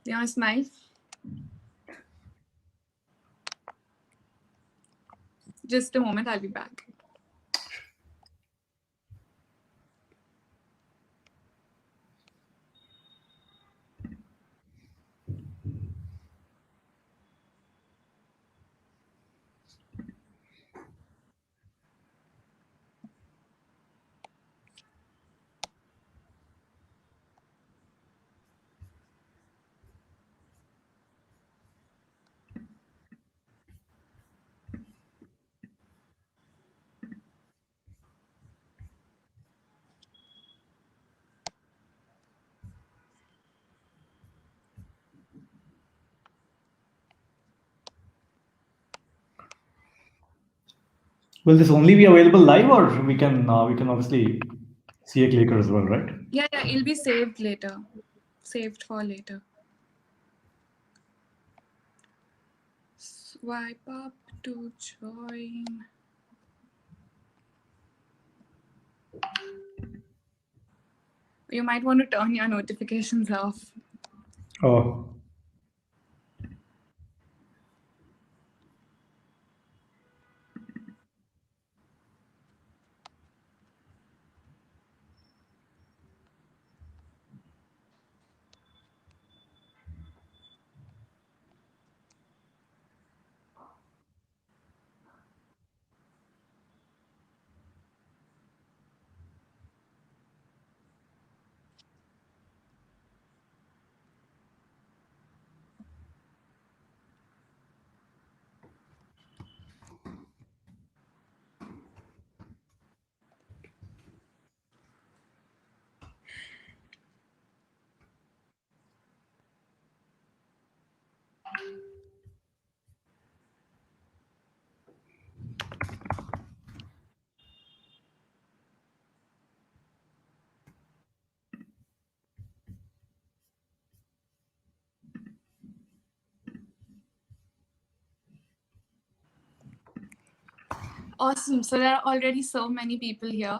You want to smile? Just a moment, I'll be back. Will this only be available live, or we can obviously see it later as well, right? Yeah, it'll be saved later. Saved for later. Swipe up to join. You might want to turn your notifications off. Oh. Awesome. So there are already so many people here.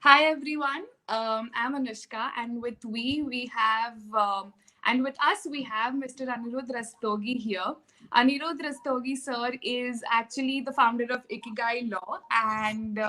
Hi, everyone. I'm Anushka, and with we have, and with us, we have Mr. Anirudh Rastogi here. Anirudh Rastogi, sir, is actually the founder of Ikigai Law, and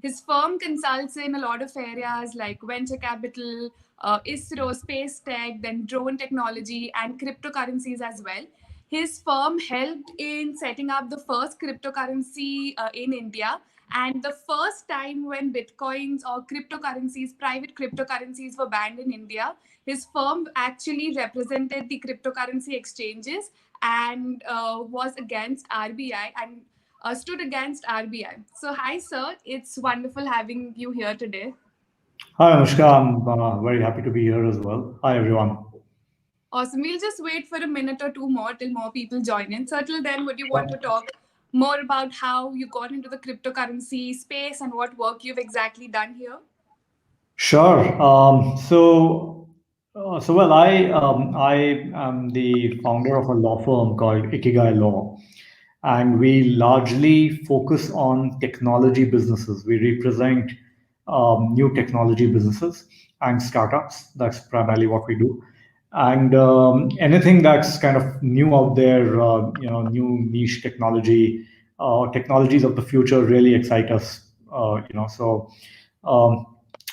his firm consults in a lot of areas like venture capital, ISRO, space tech, then drone technology, and cryptocurrencies as well. His firm helped in setting up the first cryptocurrency in India. And the first time when bitcoins or cryptocurrencies, private cryptocurrencies were banned in India, his firm actually represented the cryptocurrency exchanges and was against RBI and stood against RBI. So, hi, sir. It's wonderful having you here today. Hi, Anushka. I'm very happy to be here as well. Hi, everyone. Awesome. We'll just wait for a minute or two more till more people join in. So, till then, would you want to talk more about how you got into the cryptocurrency space and what work you've exactly done here? Sure. Well, I am the founder of a law firm called Ikigai Law, and we largely focus on technology businesses. We represent new technology businesses and startups. That's primarily what we do. And anything that's kind of new out there, new niche technology, technologies of the future really excite us. Um,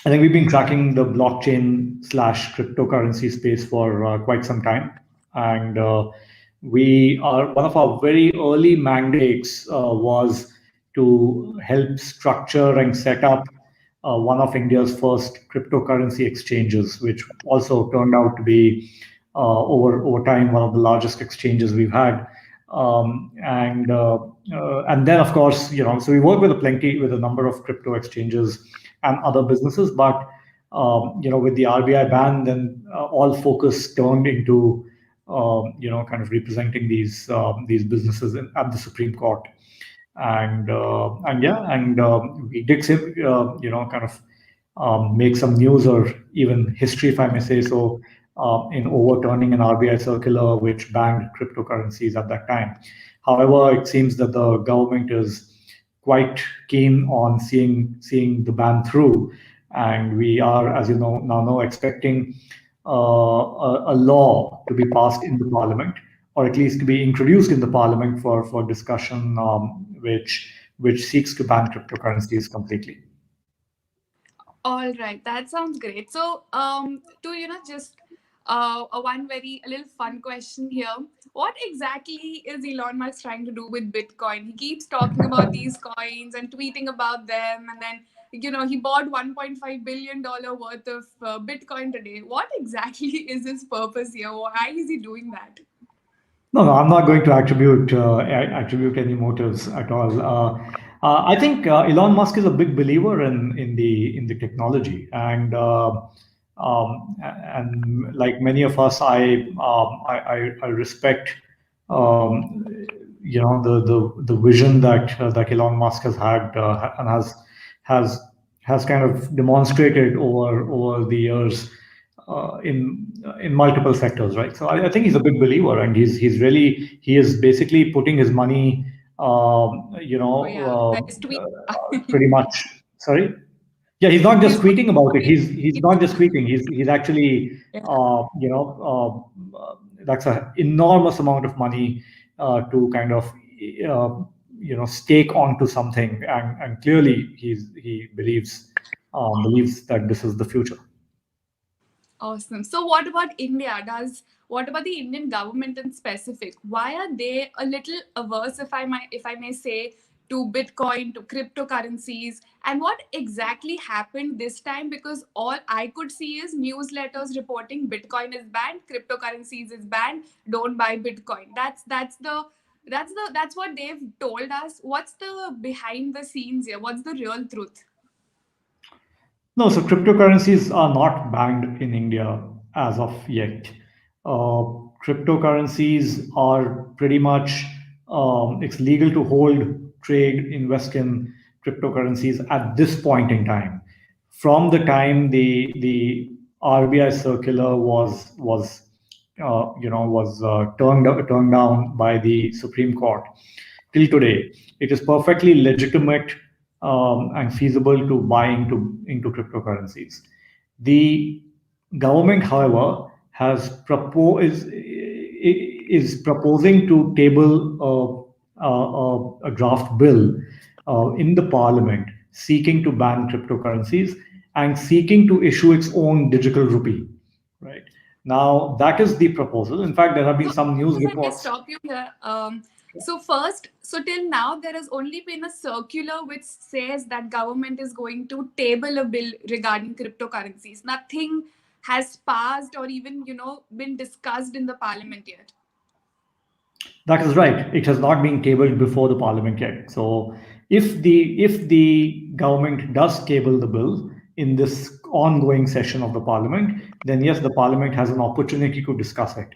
I think we've been tracking the blockchain slash cryptocurrency space for quite some time. And we are one of our very early mandates was to help structure and set up one of India's first cryptocurrency exchanges, which also turned out to be over time one of the largest exchanges we've had. And then of course, so we work with a number of crypto exchanges and other businesses, but with the RBI ban, then all focus turned into kind of representing these businesses at the Supreme Court. And we did say, kind of make some news or even history, if I may say so, in overturning an RBI circular which banned cryptocurrencies at that time. However, it seems that the government is quite keen on seeing the ban through, and we are, as you know, now expecting a law to be passed in the parliament, or at least to be introduced in the parliament for discussion, which seeks to ban cryptocurrencies completely. All right, that sounds great. So, to just a one very a little fun question here. What exactly is Elon Musk trying to do with Bitcoin? He keeps talking about these coins and tweeting about them, and then he bought 1.5 billion dollar worth of Bitcoin today. What exactly is his purpose here? Why is he doing that? No, I'm not going to attribute any motives at all. I think Elon Musk is a big believer in the technology, and like many of us, I respect the vision that Elon Musk has had, and has has kind of demonstrated over the years, in multiple sectors, right? So I think he's a big believer, and he is basically putting his money, Oh yeah, that is tweet. pretty much. Sorry. Yeah, he's not just He's putting tweeting about it. money. He's not just tweeting. He's actually, Yeah. that's an enormous amount of money to kind of, stake onto something, and clearly he believes that this is the future. Awesome. So what about India? What about the Indian government in specific? Why are they a little averse, if I may say, to Bitcoin, to cryptocurrencies? And what exactly happened this time? Because all I could see is newsletters reporting Bitcoin is banned, cryptocurrencies is banned, don't buy Bitcoin. That's what they've told us. What's the behind the scenes here? What's the real truth? No, so cryptocurrencies are not banned in India as of yet. Uh, Cryptocurrencies are pretty much, it's legal to hold, trade, invest in cryptocurrencies at this point in time. From the time the RBI circular was turned down by the Supreme Court till today, it is perfectly legitimate, and feasible to buy into cryptocurrencies. The government, however, is proposing to table a draft bill in the parliament seeking to ban cryptocurrencies and seeking to issue its own digital rupee. Right now, that is the proposal. In fact, there have been So, some news if I may reports. stop you here. So till now, there has only been a circular which says that government is going to table a bill regarding cryptocurrencies. Nothing has passed or even, been discussed in the parliament yet. That is right. It has not been tabled before the parliament yet. So if the government does table the bill in this ongoing session of the parliament, then yes, the parliament has an opportunity to discuss it.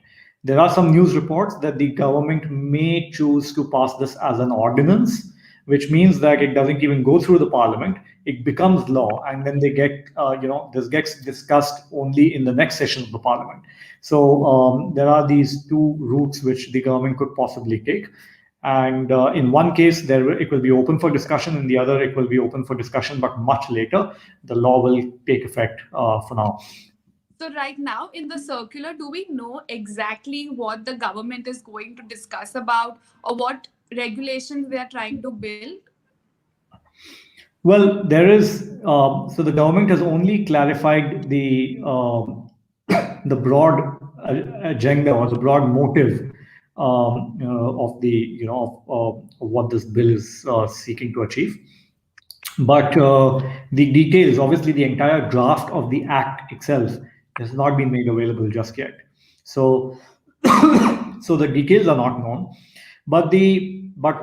There are some news reports that the government may choose to pass this as an ordinance, which means that it doesn't even go through the parliament. It becomes law, and then this gets discussed only in the next session of the parliament. So there are these two routes which the government could possibly take. And in one case, it will be open for discussion. In the other, it will be open for discussion, but much later. The law will take effect for now. So right now in the circular, do we know exactly what the government is going to discuss about or what regulations they are trying to build? Well, there is. So the government has only clarified the broad agenda, or the broad motive, of the of what this bill is seeking to achieve. But the details, obviously, the entire draft of the act itself has not been made available just yet. So, so the details are not known. But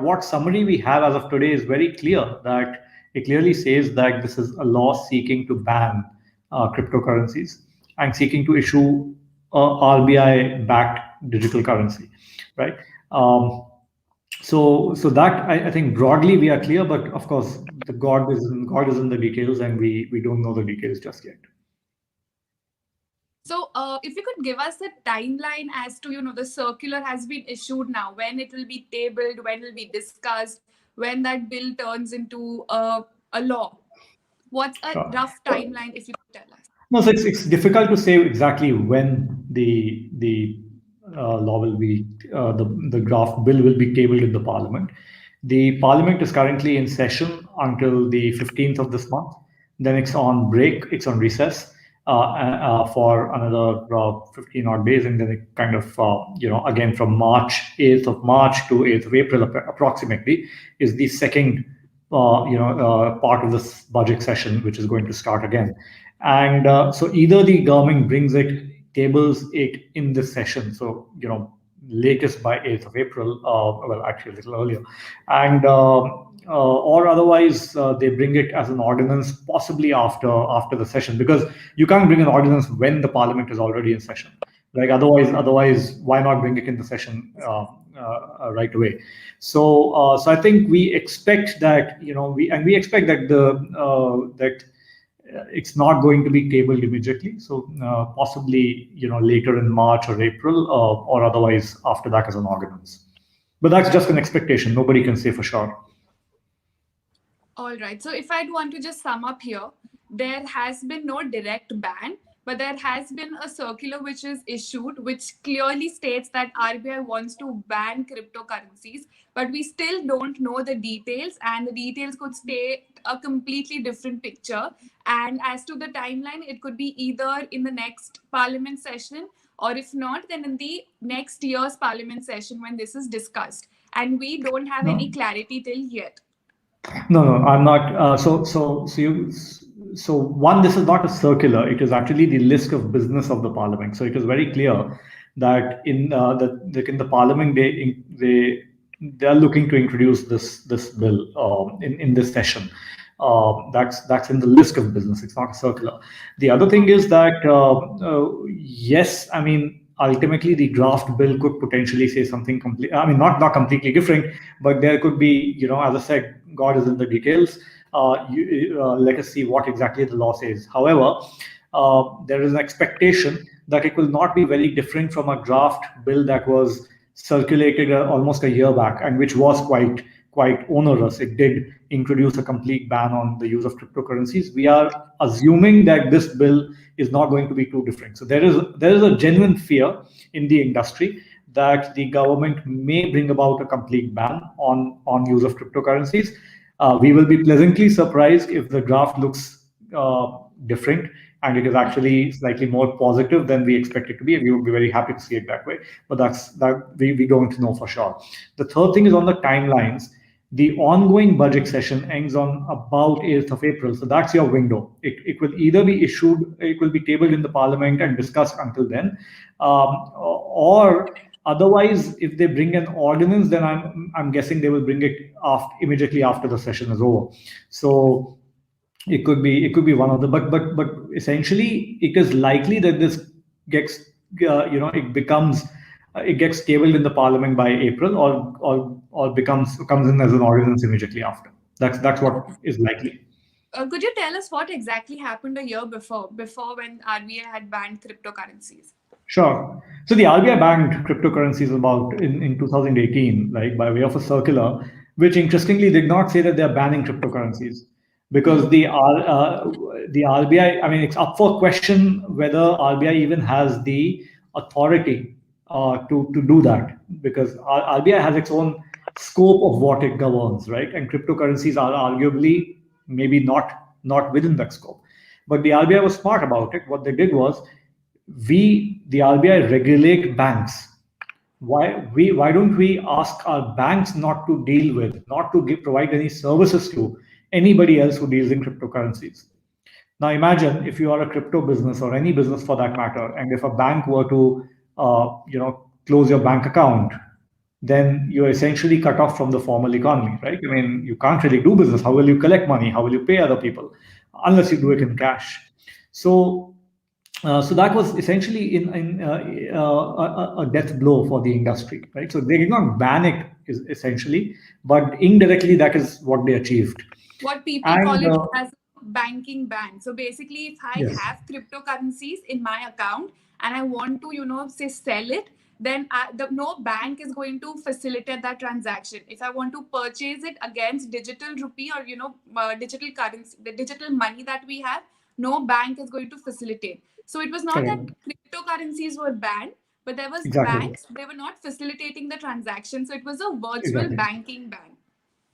what summary we have as of today is very clear, that it clearly says that this is a law seeking to ban cryptocurrencies and seeking to issue a RBI-backed digital currency, right? So that, I think broadly we are clear, but of course the God is in the details, and we don't know the details just yet. So, if you could give us a timeline as to, the circular has been issued now, when it will be tabled, when it will be discussed, when that bill turns into a law. What's a Sure. rough timeline, if you could tell us? No, so it's difficult to say exactly when the law will be the draft bill will be tabled in the parliament. The parliament is currently in session until the 15th of this month. Then it's on break. It's on recess for another 15 odd days, and then it kind of again from March 8th of March to 8th of April approximately is the second part of this budget session, which is going to start again. And so either the government brings it, tables it in this session, so latest by 8th of April, well, actually a little earlier, and or otherwise they bring it as an ordinance, possibly after the session, because you can't bring an ordinance when the parliament is already in session. Like otherwise, why not bring it in the session right away? So I think we expect that we expect that it's not going to be tabled immediately. So possibly later in March or April, or otherwise after that as an ordinance. But that's just an expectation. Nobody can say for sure. All right. So if I'd want to just sum up here, there has been no direct ban, but there has been a circular which is issued, which clearly states that RBI wants to ban cryptocurrencies, but we still don't know the details, and the details could state a completely different picture. And as to the timeline, it could be either in the next parliament session, or if not, then in the next year's parliament session when this is discussed. And we don't have any No. clarity till yet. No, I'm not. So one, this is not a circular. It is actually the list of business of the parliament. So it is very clear that in the parliament they are looking to introduce this bill in this session. That's in the list of business. It's not a circular. The other thing is that yes, I mean ultimately the draft bill could potentially say something complete. I mean not completely different, but there could be as I said, God is in the details. Let us see what exactly the law says. However, there is an expectation that it will not be very different from a draft bill that was circulated almost a year back, and which was quite onerous. It did introduce a complete ban on the use of cryptocurrencies. We are assuming that this bill is not going to be too different. So there is a genuine fear in the industry that the government may bring about a complete ban on use of cryptocurrencies. We will be pleasantly surprised if the draft looks different and it is actually slightly more positive than we expect it to be. We would be very happy to see it that way, but we don't know for sure. The third thing is on the timelines. The ongoing budget session ends on about 8th of April. So that's your window. It will either be issued, it will be tabled in the parliament and discussed until then, or otherwise, if they bring an ordinance, then I'm guessing they will bring it immediately after the session is over. So it could be one of the, but essentially it is likely that this gets it gets tabled in the parliament by April, or comes in as an ordinance immediately after. That's what is likely. Could you tell us what exactly happened a year before when RBI had banned cryptocurrencies? Sure. So the RBI banned cryptocurrencies about in 2018, like by way of a circular, which interestingly did not say that they are banning cryptocurrencies, because the RBI, I mean, it's up for question whether RBI even has the authority to do that, because RBI has its own scope of what it governs, right? And cryptocurrencies are arguably maybe not within that scope. But the RBI was smart about it. What they did was, the RBI regulate banks. Why don't we ask our banks not to deal with, not to provide any services to anybody else who deals in cryptocurrencies? Now imagine if you are a crypto business, or any business for that matter, and if a bank were to close your bank account, then you're essentially cut off from the formal economy, right? I mean, you can't really do business. How will you collect money? How will you pay other people? Unless you do it in cash. So that was essentially a death blow for the industry, right? So they did not ban it, essentially, but indirectly that is what they achieved. What people call it as a banking ban. So basically, if I Yes. have cryptocurrencies in my account and I want to, say sell it, then no bank is going to facilitate that transaction. If I want to purchase it against digital rupee, or digital currency, the digital money that we have, no bank is going to facilitate. So it was not that Correct. cryptocurrencies were banned, but there was Exactly. banks, they were not facilitating the transaction. So it was a virtual Exactly. banking ban.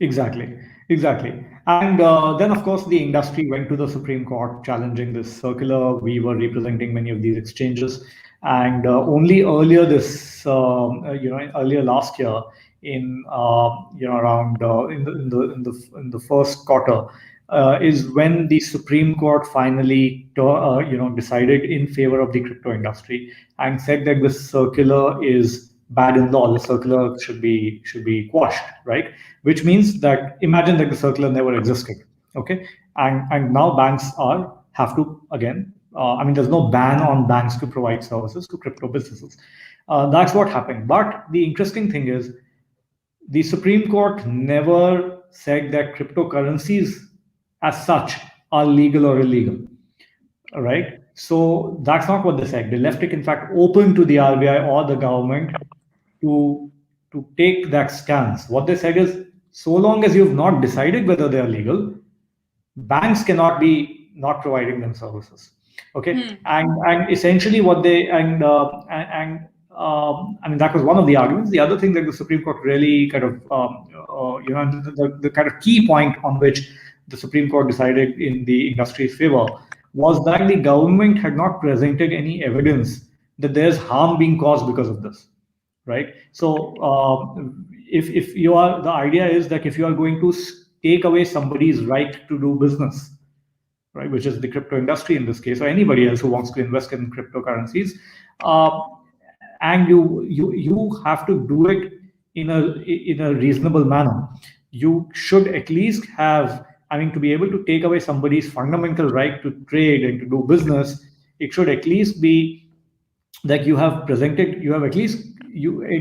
Exactly, exactly. And then, of course, the industry went to the Supreme Court challenging this circular. We were representing many of these exchanges, and only earlier earlier last year, around in the first quarter, is when the Supreme Court finally, decided in favor of the crypto industry and said that this circular is bad in law. The circular should be quashed, right? Which means that imagine that the circular never existed, okay? And now banks are have to again. I mean, there's no ban on banks to provide services to crypto businesses. That's what happened. But the interesting thing is the Supreme Court never said that cryptocurrencies as such are legal or illegal, right? So that's not what they said. They left it, in fact, open to the RBI or the government to to take that stance. What they said is, so long as you've not decided whether they are legal, banks cannot be not providing them services. Okay, Hmm. and essentially what they and I mean, that was one of the arguments. The other thing that the Supreme Court really kind of the kind of key point on which the Supreme Court decided in the industry's favor was that the government had not presented any evidence that there's harm being caused because of this, right? So if you are, the idea is that if you are going to take away somebody's right to do business, right, which is the crypto industry in this case, or anybody else who wants to invest in cryptocurrencies, uh, and you have to do it in a reasonable manner. You should at least have, I mean, to be able to take away somebody's fundamental right to trade and to do business, it should at least be that you have at least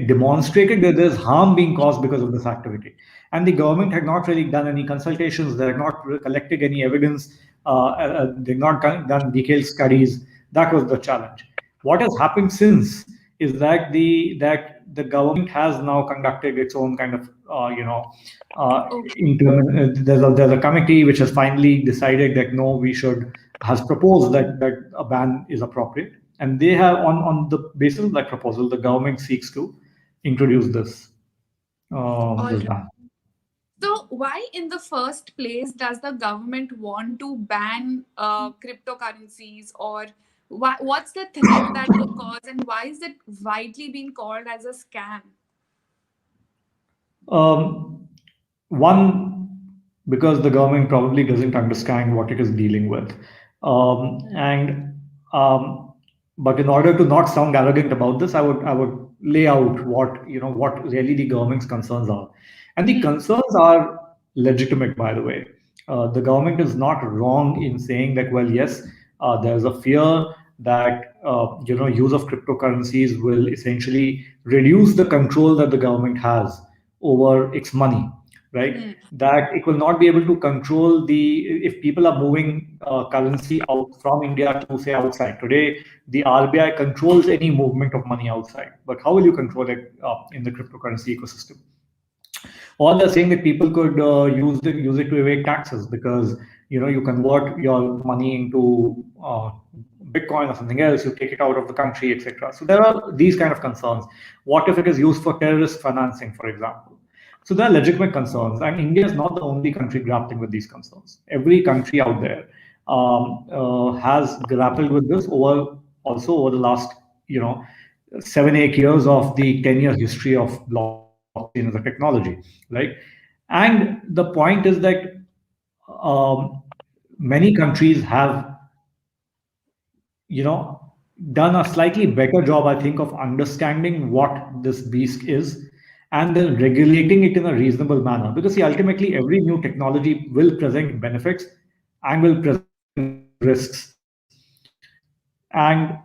demonstrated that there's harm being caused because of this activity. And the government had not really done any consultations, they had not collected any evidence, they've not done detailed studies. That was the challenge. What has happened since is that the government has now conducted its own kind of Okay. there's a committee which has finally decided that no, we should, has proposed that a ban is appropriate, and they have, on the basis of that proposal, the government seeks to introduce All this right. ban. So, why in the first place does the government want to ban cryptocurrencies, or what's the threat that will cause, and why is it widely being called as a scam? Um, One, because the government probably doesn't understand what it is dealing with, and but in order to not sound arrogant about this, I would lay out what really the government's concerns are, and the Hmm. concerns are legitimate. By the way, the government is not wrong in saying that. Well, yes, there's a fear that use of cryptocurrencies will essentially reduce the control that the government has over its money, right? Hmm. That it will not be able to control the, if people are moving currency out from India to say outside. Today, the RBI controls any movement of money outside, but how will you control it in the cryptocurrency ecosystem? Or they're saying that people could use it to evade taxes, because you convert your money into Bitcoin or something else, you take it out of the country, etc. So there are these kind of concerns. What if it is used for terrorist financing, for example? So there are legitimate concerns, and India is not the only country grappling with these concerns. Every country out there has grappled with this over the last 7-8 years of the 10-year history of blockchain as a technology, right? And the point is that um, many countries have you know done a slightly better job, I think, of understanding what this beast is, and then regulating it in a reasonable manner. Because see, ultimately every new technology will present benefits and will present risks. And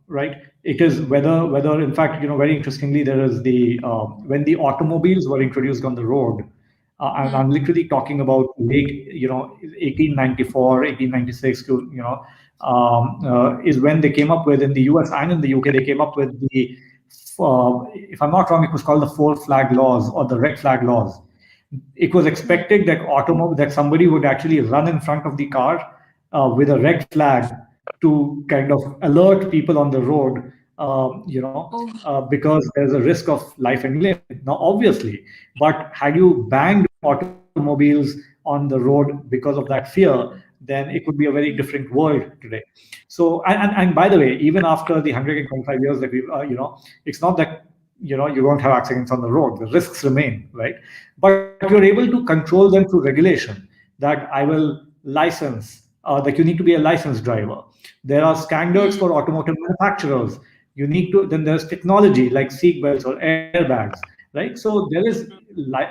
right, it is whether in fact, very interestingly, there is the when the automobiles were introduced on the road, and Hmm. I'm literally talking about late 1894, 1896 to is when they came up with, in the US and in the UK, they came up with the if I'm not wrong, it was called the four flag laws or the red flag laws. It was Hmm. expected that somebody would actually run in front of the car, with a red flag to kind of alert people on the road, Oh. because there's a risk of life and limb. Now, obviously, but had you banned automobiles on the road because of that fear, then it could be a very different world today. So, and by the way, even after the 125 years that we've, it's not that you won't have accidents on the road. The risks remain, right? But you're able to control them through regulation. That I will license, that you need to be a licensed driver. There are standards Hmm. for automotive manufacturers. You need to, then there's technology like seat belts or airbags, right? So there is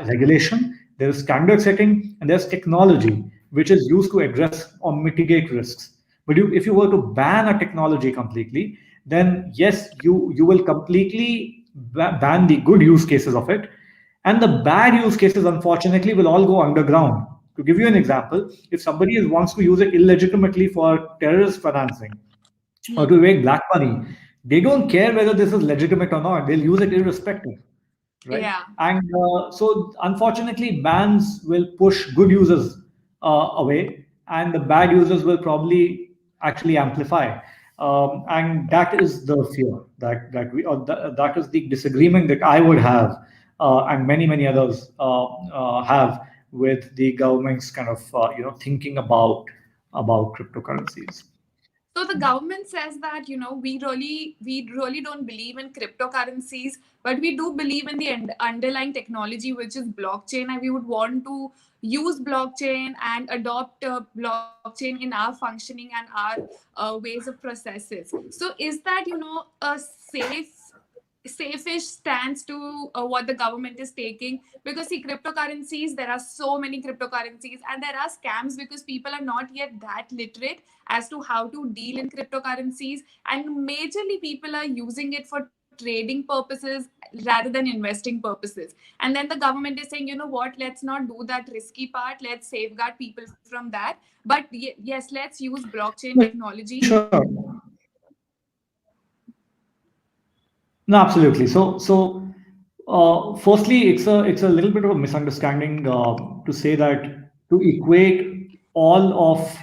regulation, there is standard setting, and there's technology which is used to address or mitigate risks. But if you were to ban a technology completely, then yes, you will completely ban the good use cases of it, and the bad use cases, unfortunately, will all go underground. To give you an example, if somebody wants to use it illegitimately for terrorist financing or to Hmm. make black money, they don't care whether this is legitimate or not. They'll use it irrespective, right? Yeah. And so, unfortunately, bans will push good users away, and the bad users will probably actually amplify. And that is the fear that is the disagreement that I would have, and many others have with the government's kind of thinking about cryptocurrencies. So the government says that we really don't believe in cryptocurrencies, but we do believe in the underlying technology, which is blockchain, and we would want to use blockchain and adopt blockchain in our functioning and our ways of processes. So is that a safe-ish stance to what the government is taking? Because see, cryptocurrencies, there are so many cryptocurrencies, and there are scams because people are not yet that literate as to how to deal in cryptocurrencies, and majorly people are using it for trading purposes rather than investing purposes. And then the government is saying, you know what, let's not do that risky part, let's safeguard people from that, but yes, let's use blockchain Yeah, technology. sure. No, absolutely. Firstly, it's a little bit of a misunderstanding to say that to equate all of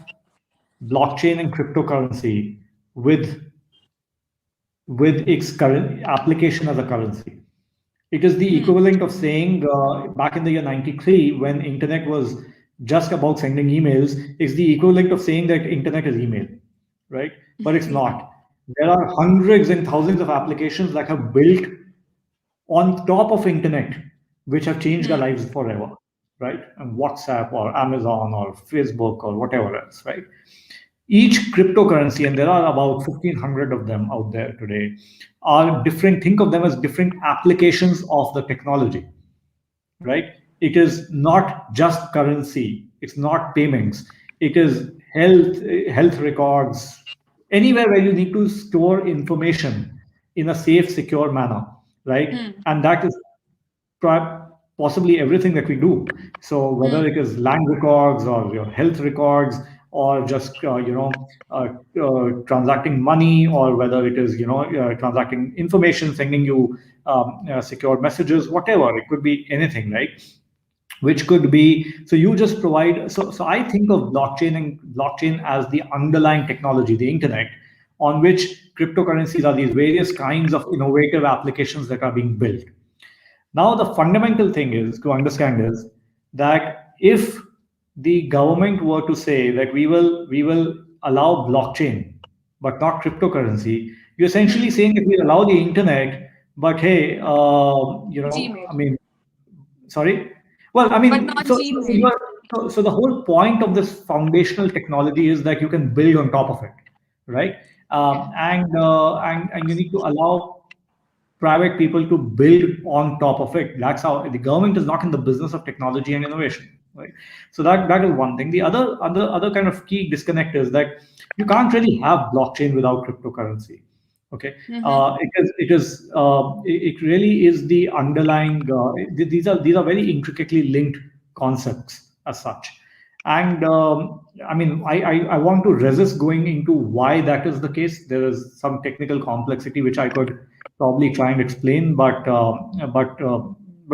blockchain and cryptocurrency with its current application as a currency. It is the Hmm. equivalent of saying back in the year 93 when internet was just about sending emails, is the equivalent of saying that internet is email, right? But it's Yeah. not. There are hundreds and thousands of applications that have built on top of internet which have changed our Hmm. lives forever, right? And WhatsApp or Amazon or Facebook or whatever else, right? Each cryptocurrency, and there are about 1,500 of them out there today, are different. Think of them as different applications of the technology, right? It is not just currency, it's not payments, it is health records, anywhere where you need to store information in a safe, secure manner, right? Hmm. And that is possibly everything that we do. So whether Hmm. it is land records or your health records or just transacting money, or whether it is transacting information, sending you secure messages, whatever it could be, anything, right? Which could be, so you just provide, so I think of blockchain as the underlying technology, the internet, on which cryptocurrencies are these various kinds of innovative applications that are being built. Now, the fundamental thing is to understand is that if the government were to say that we will allow blockchain but not cryptocurrency, you're essentially Hmm. saying that we allow the internet, but hey, I Gmail, mean, sorry. Well, I but mean, not you Gmail. are, so the whole point of this foundational technology is that you can build on top of it, right? Okay. And you need to allow private people to build on top of it. That's how the government is not in the business of technology and innovation, right? So that is one thing. The other kind of key disconnect is that you can't really have blockchain without cryptocurrency. Okay, Mm-hmm. it really is the underlying. These are very intricately linked concepts as such. And I mean, I want to resist going into why that is the case. There is some technical complexity which I could probably try and explain, but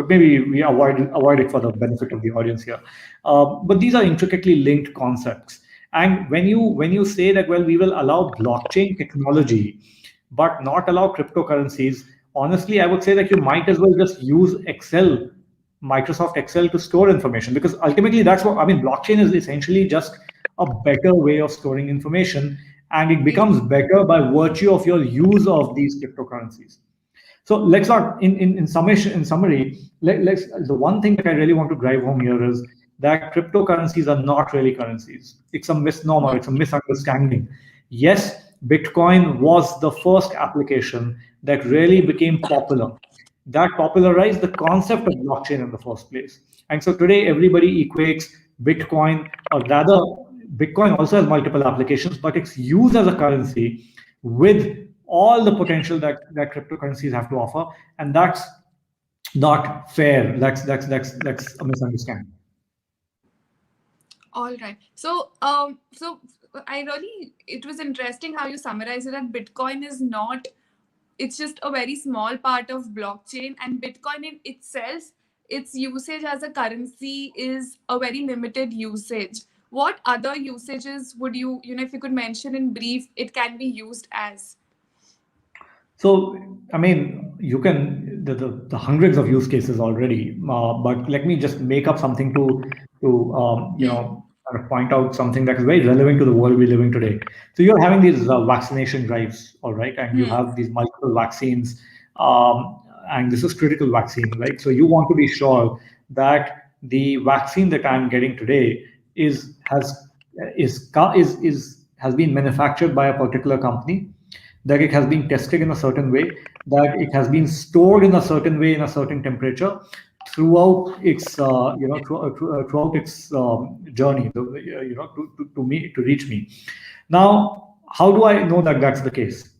maybe we avoid it for the benefit of the audience here. But these are intricately linked concepts, And when you say that, well, we will allow blockchain technology but not allow cryptocurrencies, honestly, I would say that you might as well just use Excel, Microsoft Excel, to store information, because ultimately that's what I mean. Blockchain is essentially just a better way of storing information, and it Yeah. becomes better by virtue of your use of these cryptocurrencies. So let's not, in summation, in summary, let's, the one thing that I really want to drive home here is that cryptocurrencies are not really currencies. It's a misnomer, it's a misunderstanding. Yes, Bitcoin was the first application that really became popular, that popularized the concept of blockchain in the first place. And so today everybody equates Bitcoin, or rather, Bitcoin also has multiple applications, but it's used as a currency with all the potential that cryptocurrencies have to offer, and that's not fair. That's a misunderstanding. All right. So I really, it was interesting how you summarized it, that Bitcoin is not, it's just a very small part of blockchain, and Bitcoin in itself, its usage as a currency is a very limited usage. What other usages would if you could mention in brief, it can be used as? So, I mean, you can the hundreds of use cases already, but let me just make up something to kind of point out something that is very relevant to the world we live in today. So you're having these vaccination drives, all right, and you Hmm. have these multiple vaccines, and this is critical vaccine, right? So you want to be sure that the vaccine that I'm getting today is has been manufactured by a particular company, that it has been tested in a certain way, that it has been stored in a certain way in a certain temperature throughout its throughout its journey, to me, to reach me. Now, how do I know that that's the case?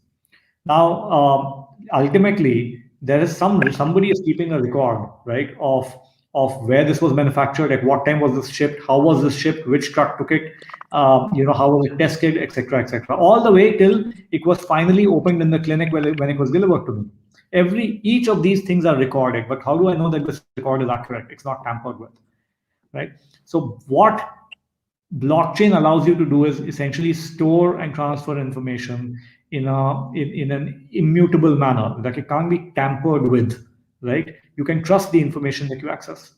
Now, ultimately, there is somebody is keeping a record, right, of where this was manufactured, at what time was this shipped, how was this shipped, which truck took it, how was it tested, etc., etc., all the way till it was finally opened in the clinic when it was delivered to me. Each of these things are recorded, but how do I know that this record is accurate? It's not tampered with, right? So what blockchain allows you to do is essentially store and transfer information in an immutable manner, that it can't be tampered with, right? You can trust the information that you access.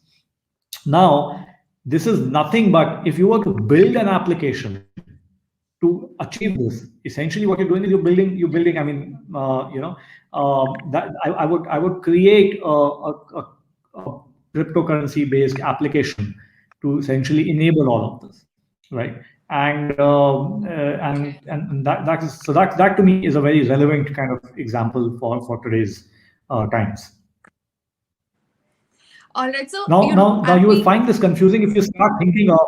Now, this is nothing but, if you were to build an application to achieve this, essentially what you're doing is you're building, I mean, that I would create a cryptocurrency based application to essentially enable all of this, right? And that is, so that to me is a very relevant kind of example for today's times. All right. So, Now I've you will been. find this confusing if you start thinking of,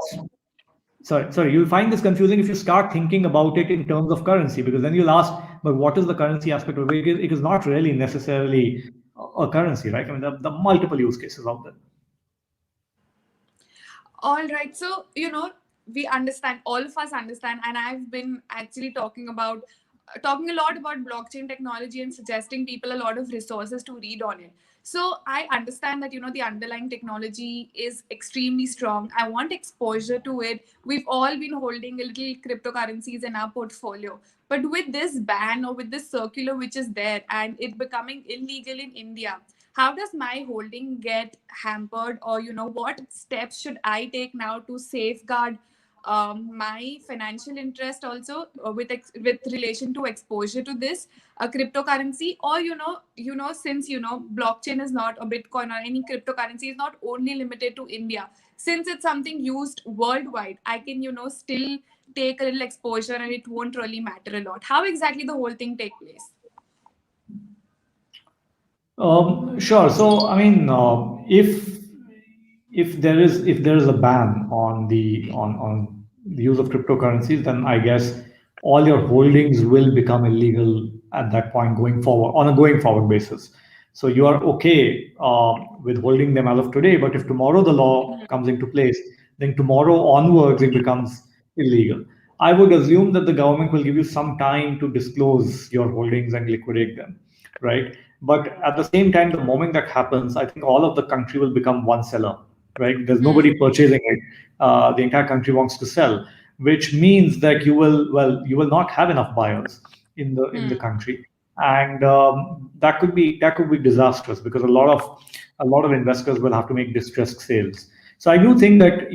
sorry, you'll find this confusing if you start thinking about it in terms of currency, because then you'll ask, but what is the currency aspect of it? It is not really necessarily a currency, right? I mean, the multiple use cases out there. All right. So, we understand, all of us understand, and I've been actually talking a lot about blockchain technology and suggesting people a lot of resources to read on it. So, I understand that, the underlying technology is extremely strong. I want exposure to it. We've all been holding a little cryptocurrencies in our portfolio. But with this ban, or with this circular which is there, and it becoming illegal in India, how does my holding get hampered? Or what steps should I take now to safeguard my financial interest also, with relation to exposure to this cryptocurrency? Or since blockchain is not, a Bitcoin or any cryptocurrency is not only limited to India, since it's something used worldwide, I can still take a little exposure and it won't really matter a lot. How exactly the whole thing take place? Sure. So, I mean, if there is a ban on the use of cryptocurrencies, then I guess all your holdings will become illegal at that point, going forward, on a going forward basis. So you are okay with holding them as of today, but if tomorrow the law comes into place, then tomorrow onwards it becomes illegal. I would assume that the government will give you some time to disclose your holdings and liquidate them, right? But at the same time, the moment that happens, I think all of the country will become one seller, right? There's nobody purchasing it. The entire country wants to sell. which means that you will not have enough buyers in the country, and that could be disastrous because a lot of investors will have to make distressed sales. So I do think that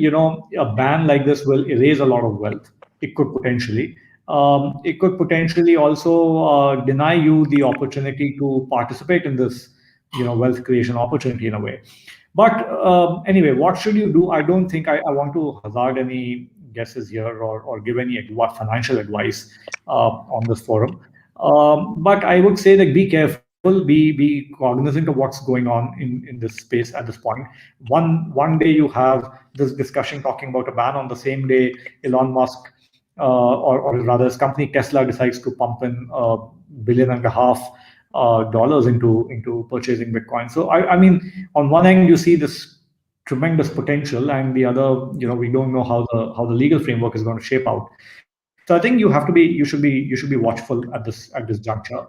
a ban like this will erase a lot of wealth. It could potentially. It could potentially also deny you the opportunity to participate in this, wealth creation opportunity in a way. But anyway, what should you do? I don't think I want to hazard any guesses here or give any financial advice on this forum. But I would say that be careful, be cognizant of what's going on in this space at this point. One day you have this discussion talking about a ban. On the same day, Elon Musk, or rather his company Tesla, decides to pump in $1.5 billion into purchasing Bitcoin. So I mean, on one end you see this tremendous potential, and the other, we don't know how the legal framework is going to shape out. So I think you should be watchful at this juncture.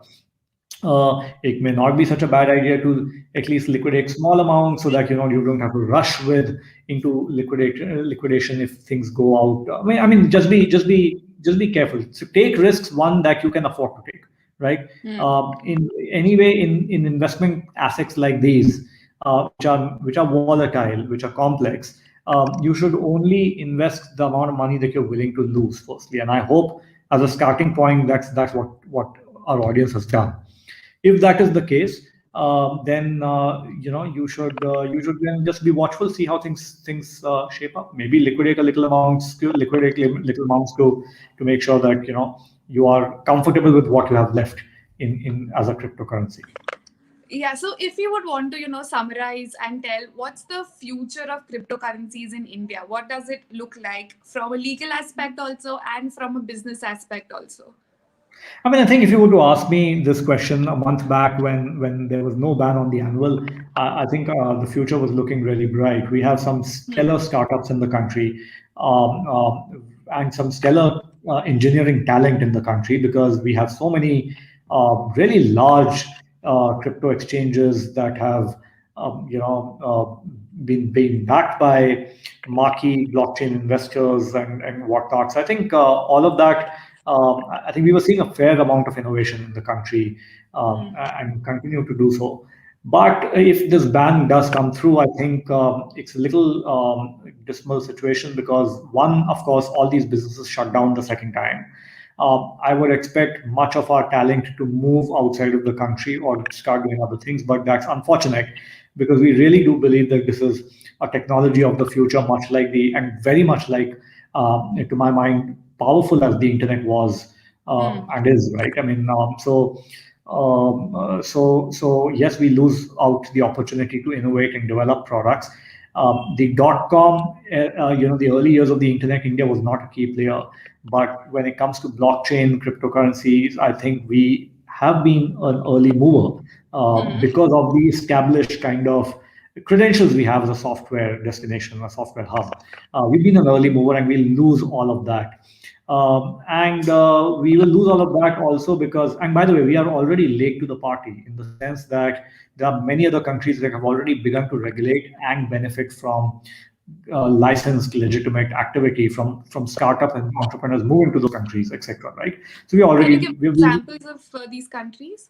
It may not be such a bad idea to at least liquidate small amounts so that you don't have to rush with into liquidation if things go out. I mean, just be careful. So take risks, one that you can afford to take, right? In anyway, in investment assets like these, which are volatile, which are complex, you should only invest the amount of money that you're willing to lose, firstly. And I hope, as a starting point, that's what our audience has done. If that is the case, then you should then just be watchful, see how things shape up. Maybe liquidate little amounts to make sure that you are comfortable with what you have left in as a cryptocurrency. Yeah, so if you would want to, summarize and tell what's the future of cryptocurrencies in India, what does it look like from a legal aspect also and from a business aspect also? I mean, I think if you were to ask me this question a month back when there was no ban on the annual, I think the future was looking really bright. We have some stellar startups in the country, and some stellar engineering talent in the country, because we have so many really large crypto exchanges that have been backed by marquee blockchain investors and whatnot. So I think all of that. I think we were seeing a fair amount of innovation in the country, and continue to do so. But if this ban does come through, I think it's a little dismal situation, because one, of course, all these businesses shut down the second time. I would expect much of our talent to move outside of the country or start doing other things, but that's unfortunate, because we really do believe that this is a technology of the future, and very much like, to my mind, powerful as the internet was and is, right? I mean, so yes, we lose out the opportunity to innovate and develop products. The .com, the early years of the internet, India was not a key player. But when it comes to blockchain, cryptocurrencies, I think we have been an early mover because of the established kind of credentials we have as a software destination, a software hub. We've been an early mover, and we'll lose all of that. And we will lose all of that also because, and by the way, we are already late to the party, in the sense that there are many other countries that have already begun to regulate and benefit from licensed, legitimate activity from startup and entrepreneurs moving to those countries, etc. Right? So we already. Can you give examples of these countries?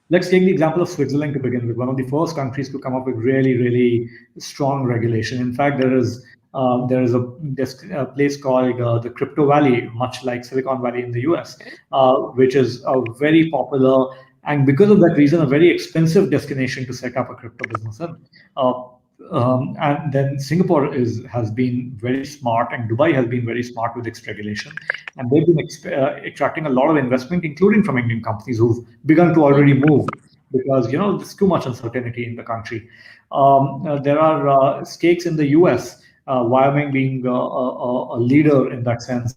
Let's take the example of Switzerland to begin with. One of the first countries to come up with really, really strong regulation. In fact, there is a place called the Crypto Valley, much like Silicon Valley in the US, which is a very popular, and because of that reason, a very expensive destination to set up a crypto business in. And then Singapore has been very smart, and Dubai has been very smart with its regulation, and they've been attracting a lot of investment, including from Indian companies who've begun to already move, because there's too much uncertainty in the country. There are stakes in the US, Wyoming being a leader in that sense,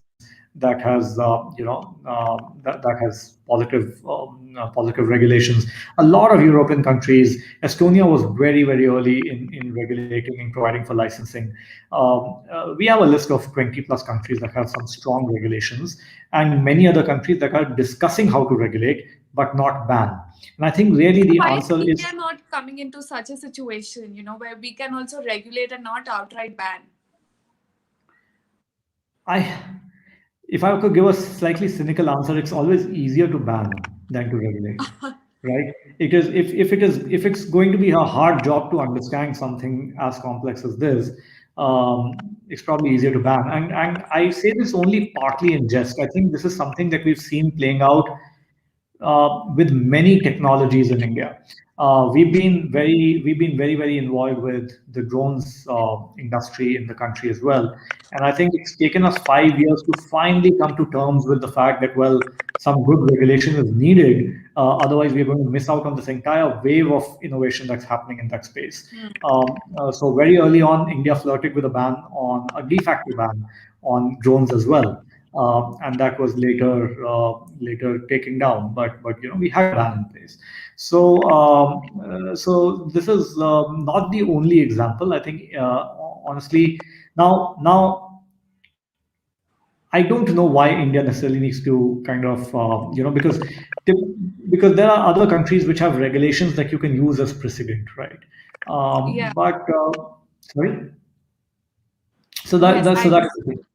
that has that has positive regulations. A lot of European countries, Estonia was very, very early in regulating and providing for licensing. We have a list of 20 plus countries that have some strong regulations, and many other countries that are discussing how to regulate but not ban. And I think really the answer is, we are not coming into such a situation, where we can also regulate and not outright ban. if I could give a slightly cynical answer, it's always easier to ban than to regulate, right? Because if it's going to be a hard job to understand something as complex as this, it's probably easier to ban. And I say this only partly in jest. I think this is something that we've seen playing out with many technologies in India. We've been very involved with the drones industry in the country as well, and I think it's taken us 5 years to finally come to terms with the fact that well, some good regulation is needed. Otherwise, we're going to miss out on this entire wave of innovation that's happening in that space. So very early on, India flirted with a ban on a de facto ban on drones as well, and that was later taken down. But we had a ban in place. So this is not the only example. I think honestly, now I don't know why India necessarily needs to kind of because there are other countries which have regulations that you can use as precedent, right? Yeah. But sorry. So that, Yes, that so I that's was. the thing.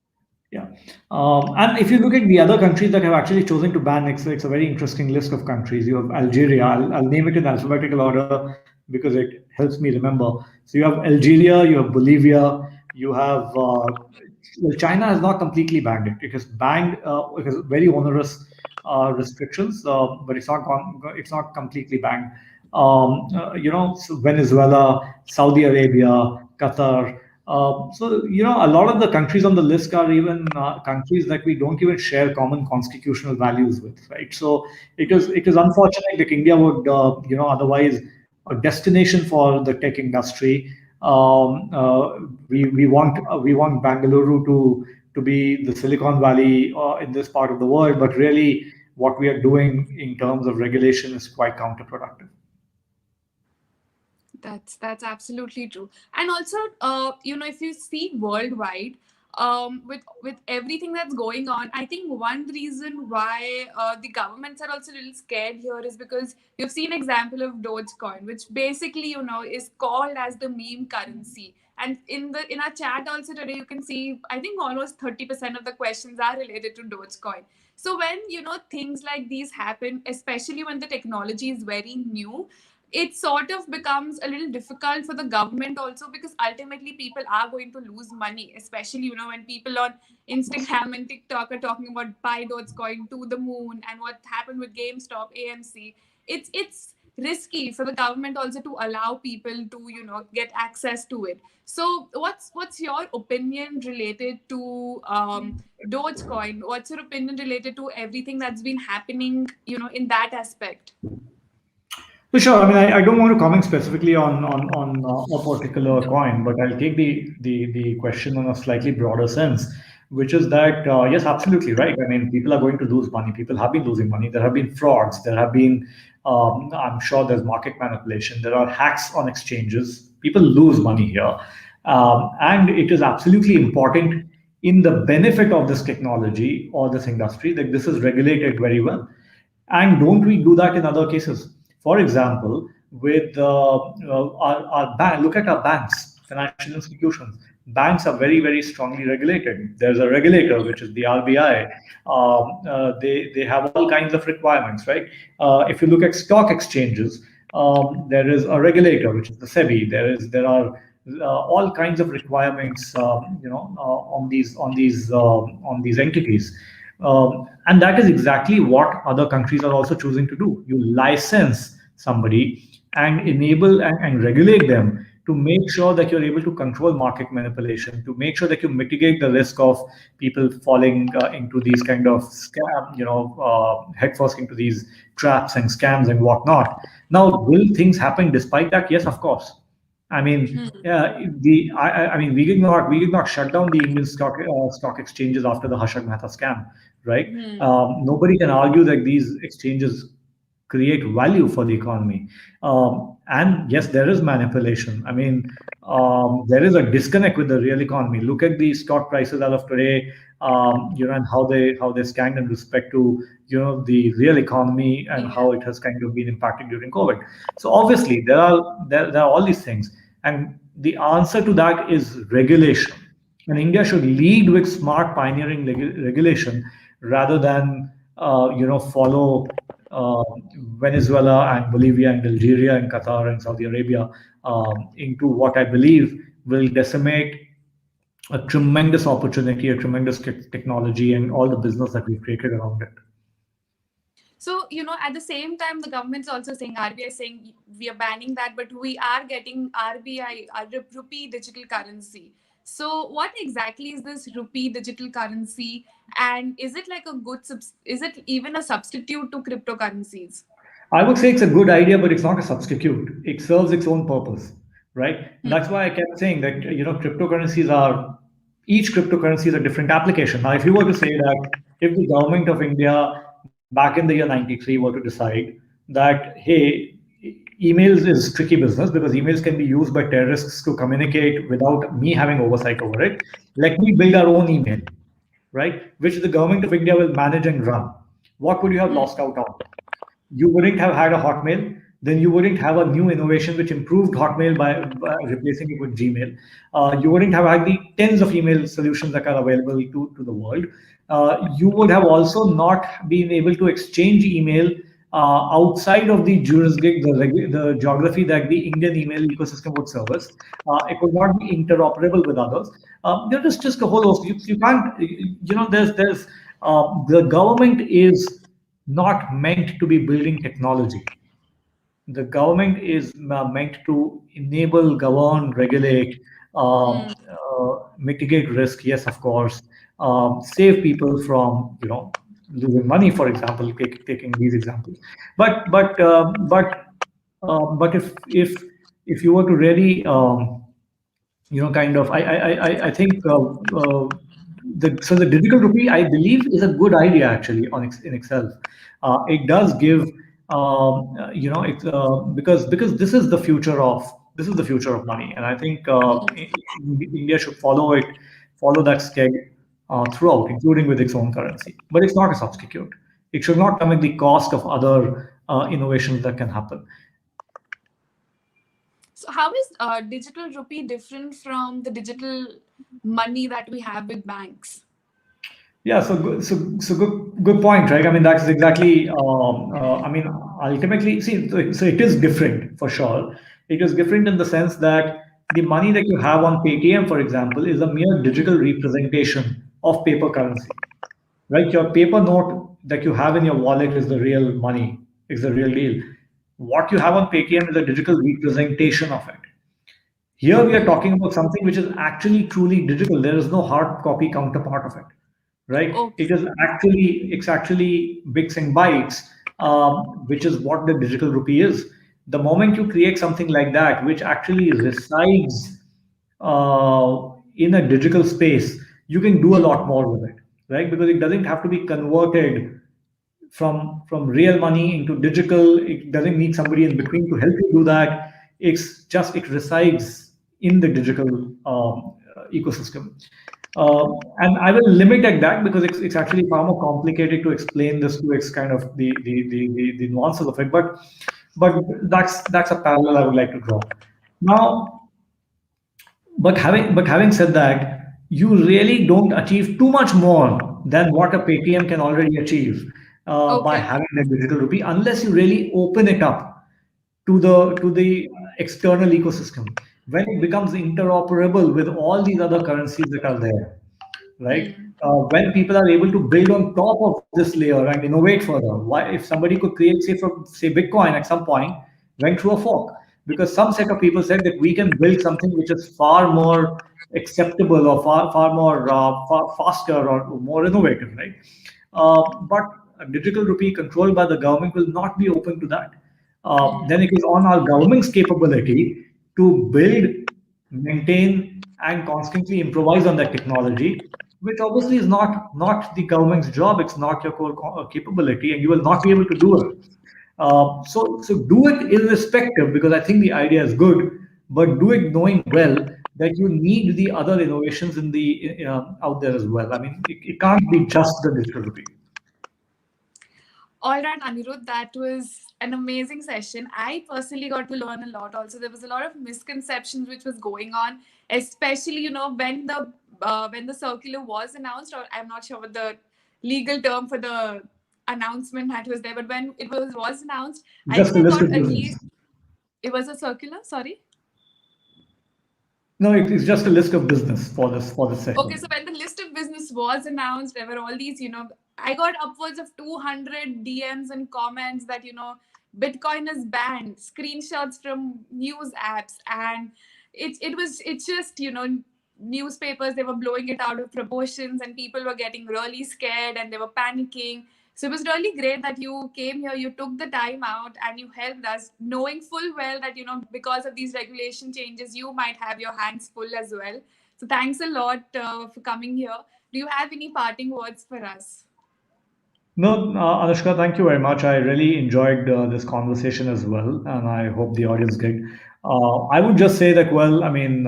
Yeah. And if you look at the other countries that have actually chosen to ban, it's a very interesting list of countries. You have Algeria. I'll name it in alphabetical order because it helps me remember. So you have Algeria, you have Bolivia, you have well, China has not completely banned it. It has banned it has very onerous restrictions, but it's not completely banned. So Venezuela, Saudi Arabia, Qatar. A lot of the countries on the list are even countries that we don't even share common constitutional values with, right? So it is unfortunate that India would, otherwise a destination for the tech industry. We want Bangalore to be the Silicon Valley in this part of the world, but really what we are doing in terms of regulation is quite counterproductive. That's absolutely true. And also, if you see worldwide, with everything that's going on, I think one reason why the governments are also a little scared here is because you've seen example of Dogecoin, which basically is called as the meme currency. And in our chat also today, you can see I think almost 30% of the questions are related to Dogecoin. So when things like these happen, especially when the technology is very new, it sort of becomes a little difficult for the government also, because ultimately people are going to lose money, especially when people on Instagram and TikTok are talking about buy Dogecoin to the moon, and what happened with GameStop, AMC. It's risky for the government also to allow people to get access to it. So what's your opinion related to Dogecoin? What's your opinion related to everything that's been happening in that aspect? For sure. I mean, I don't want to comment specifically on a particular No. coin, but I'll take the question on a slightly broader sense, which is that yes, absolutely right. I mean, people are going to lose money. People have been losing money. There have been frauds. There have been, I'm sure, there's market manipulation. There are hacks on exchanges. People lose money here, and it is absolutely important in the benefit of this technology or this industry that this is regulated very well. And don't we do that in other cases? For example, with our bank, look at our banks, financial institutions. Banks are very, very strongly regulated. There's a regulator, which is the RBI. They have all kinds of requirements, right? If you look at stock exchanges, there is a regulator, which is the SEBI. There are all kinds of requirements, on these entities. And that is exactly what other countries are also choosing to do. You license somebody and enable and regulate them to make sure that you're able to control market manipulation, to make sure that you mitigate the risk of people falling into these kind of scam, headfirst into these traps and scams and whatnot. Now, will things happen despite that? Yes, of course. I mean, I mean, we did not shut down the Indian stock exchanges after the Harshad Mehta scam, right? Nobody can argue that these exchanges create value for the economy. And yes, there is manipulation. I mean, there is a disconnect with the real economy. Look at the stock prices as of today, and how they stand in respect to the real economy and Yeah. how it has kind of been impacted during COVID. So obviously there are all these things, and the answer to that is regulation. And India should lead with smart pioneering regulation rather than follow Venezuela and Bolivia and Algeria and Qatar and Saudi Arabia into what I believe will decimate a tremendous opportunity, a tremendous technology, and all the business that we've created around it. So, at the same time, the government's also saying, RBI is saying we are banning that, but we are getting RBI, rupee digital currency. So, what exactly is this rupee digital currency? And is it like a is it even a substitute to cryptocurrencies? I would say it's a good idea, but it's not a substitute. It serves its own purpose, right? And that's Hmm. why I kept saying that cryptocurrencies are each cryptocurrency is a different application. Now, if you were to say that if the government of India back in the year '93 were to decide that hey, emails is tricky business because emails can be used by terrorists to communicate without me having oversight over it. Let me build our own email, right? Which the government of India will manage and run. What would you have lost out on? You wouldn't have had a Hotmail, then you wouldn't have a new innovation which improved Hotmail by replacing it with Gmail. You wouldn't have had the tens of email solutions that are available to the world. You would have also not been able to exchange email outside of the jurisdiction, the geography that the Indian email ecosystem would service. It would not be interoperable with others. There's just a whole host. You can't, the government is not meant to be building technology. The government is meant to enable, govern, regulate, mitigate risk. Yes, of course, save people from losing money, for example, taking these examples. But if you were to really kind of I think the digital rupee I believe is a good idea actually in itself. It does give it because this is the future of money, and I think India should follow that scale throughout, including with its own currency. But it's not a substitute. It should not come at the cost of other innovations that can happen. So, how is digital rupee different from the digital money that we have with banks? Yeah, so good point, right? I mean, that's exactly. I mean, ultimately, see, so it is different for sure. It is different in the sense that the money that you have on Paytm, for example, is a mere digital representation of paper currency, right? Your paper note that you have in your wallet is the real money, is the real deal. What you have on Paytm is a digital representation of it. Here we are talking about something which is actually truly digital. There is no hard copy counterpart of it, right? Okay. It's actually bits and bytes, which is what the digital rupee is. The moment you create something like that, which actually resides in a digital space, you can do a lot more with it, right? Because it doesn't have to be converted from real money into digital. It doesn't need somebody in between to help you do that. It's just it resides in the digital ecosystem. And I will limit at that because it's actually far more complicated to explain this to its kind of the nuances of it. But that's a parallel I would like to draw. Now, but having said that, you really don't achieve too much more than what a Paytm can already achieve by Okay. having the digital rupee, unless you really open it up to the external ecosystem. When it becomes interoperable with all these other currencies that are there, right? Hmm. When people are able to build on top of this layer and innovate further, why if somebody could create, say Bitcoin at some point went through a fork because some set of people said that we can build something which is far more acceptable or far more far faster or more innovative, right? But a digital rupee controlled by the government will not be open to that. Then it is on our government's capability to build, maintain, and constantly improvise on that technology, which obviously is not the government's job. It's not your core capability, and you will not be able to do it. So do it irrespective because I think the idea is good, but do it knowing well that you need the other innovations in out there as well. I mean, it can't be just the digital rupee. All right, Anirudh, that was an amazing session. I personally got to learn a lot. Also, there was a lot of misconceptions which was going on, especially when the circular was announced, or I'm not sure what the legal term for the announcement that was there, but when it was announced, I Just think a I list got of at business. least it was a circular. Sorry. No, it's just a list of business for this Okay, so session. when the list of business was announced, there were all these, I got upwards of 200 DMs and comments that, Bitcoin is banned, screenshots from news apps, and it's just, newspapers, they were blowing it out of proportions, and people were getting really scared and they were panicking. So it was really great that you came here, you took the time out and you helped us, knowing full well that, because of these regulation changes, you might have your hands full as well. So thanks a lot for coming here. Do you have any parting words for us? No, Anushka, thank you very much. I really enjoyed this conversation as well, and I hope the audience did. I would just say that, well, I mean,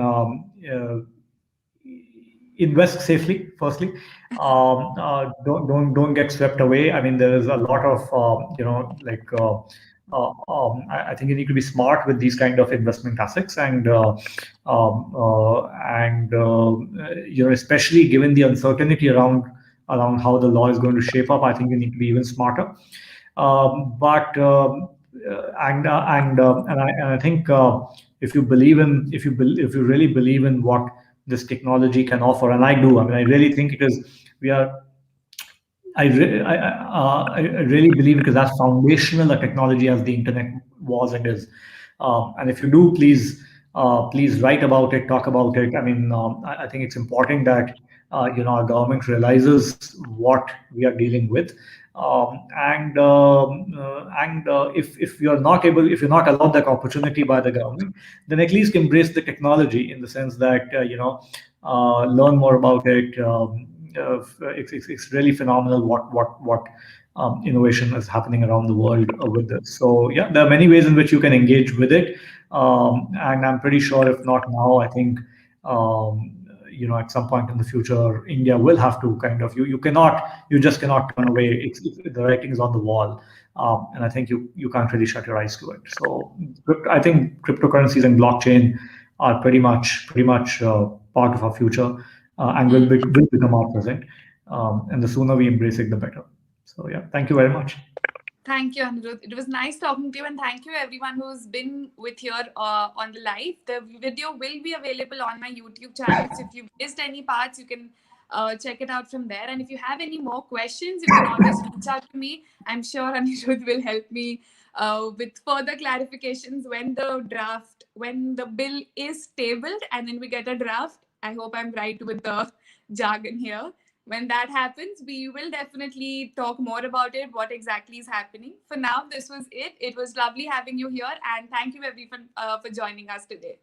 invest safely. Firstly, don't get swept away. I mean, there is a lot of I think you need to be smart with these kind of investment assets, and especially given the uncertainty around how the law is going to shape up, I think you need to be even smarter. But and I think if you really believe in what this technology can offer, and I do. I mean, I really think it is. We are I really believe it is as foundational a technology as the internet was and is. And if you do, please write about it, talk about it. I mean, I think it's important that our government realizes what we are dealing with. If you're not allowed that opportunity by the government, then at least embrace the technology in the sense that learn more about it. It's really phenomenal what innovation is happening around the world with this. So yeah, there are many ways in which you can engage with it, and I'm pretty sure if not now, I think at some point in the future, India will have to kind of you just cannot turn away. The writing is on the wall, and I think you can't really shut your eyes to it. So I think cryptocurrencies and blockchain are pretty much part of our future, and will become our present. And the sooner we embrace it, the better. So yeah, thank you very much. Thank you, Anirudh. It was nice talking to you, and thank you everyone who's been with here on the live. The video will be available on my YouTube channel. So if you missed any parts, you can check it out from there. And if you have any more questions, you can always reach out to me. I'm sure Anirudh will help me with further clarifications when the bill is tabled, and then we get a draft. I hope I'm right with the jargon here. When that happens, we will definitely talk more about it, what exactly is happening. For now, this was it. It was lovely having you here, and thank you everyone for joining us today.